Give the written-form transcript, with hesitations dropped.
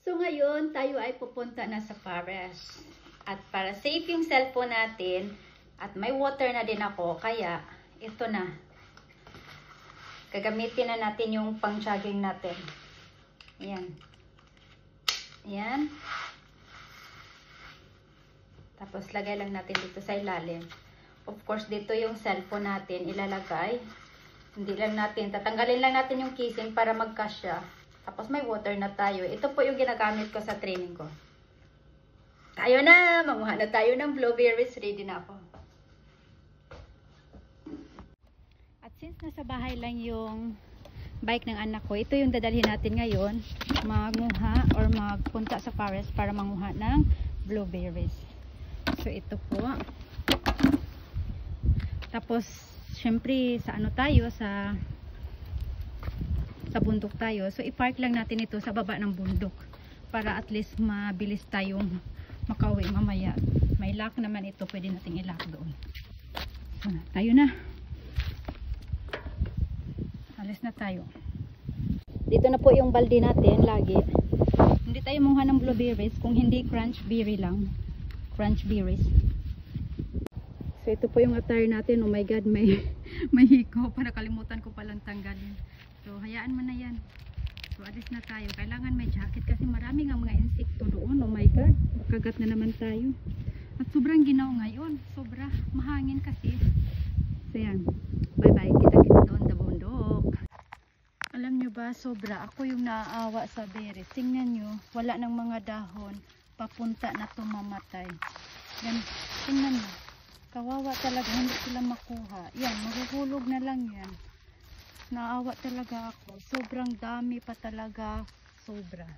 So ngayon, tayo ay pupunta na sa Pares. At para safe yung cellphone natin, at may water na din ako, kaya ito na. Gagamitin na natin yung pang-jogging natin. Ayan. Ayan. Tapos lagay lang natin dito sa ilalim. Of course, dito yung cellphone natin ilalagay. Hindi lang natin, tatanggalin lang natin yung casing para magkasya. Tapos may water na tayo. Ito po yung ginagamit ko sa training ko. Tayo na! Mamuha na tayo ng blueberries. Ready na ako. At since nasa bahay lang yung bike ng anak ko, ito yung dadalhin natin ngayon. Magmuha or magpunta sa forest para manguha ng blueberries. So ito po. Tapos, syempre, sa ano tayo, sa bundok tayo. So, i-park lang natin ito sa baba ng bundok para at least mabilis tayong makauwi mamaya. May lock naman ito, pwede nating i-lock doon. So, tayo na. Alis na tayo. Dito na po yung balde natin lagi. Hindi tayo mungha ng blueberries kung hindi crunch berry lang. Crunch berries. So, ito po yung attire natin. Oh my God, may hiko. Para kalimutan ko palang tanggalin. So, hayaan mo na yan. So, alis na tayo. Kailangan may jacket kasi marami nga mga insekto doon. Oh my God. Kagat na naman tayo. At sobrang ginaw ngayon. Sobra. Mahangin kasi. So, yan. Bye-bye. Kita-kita doon sa bundok. Alam nyo ba, sobra. Ako yung naaawa sa berries. Tingnan nyo. Wala ng mga dahon. Papunta na tumamatay. Yan. Tingnan nyo. Kawawa talaga. Hindi sila makuha. Yan. Mahuhulog na lang yan. Naawa talaga ako. Sobrang dami pa talaga. Sobra.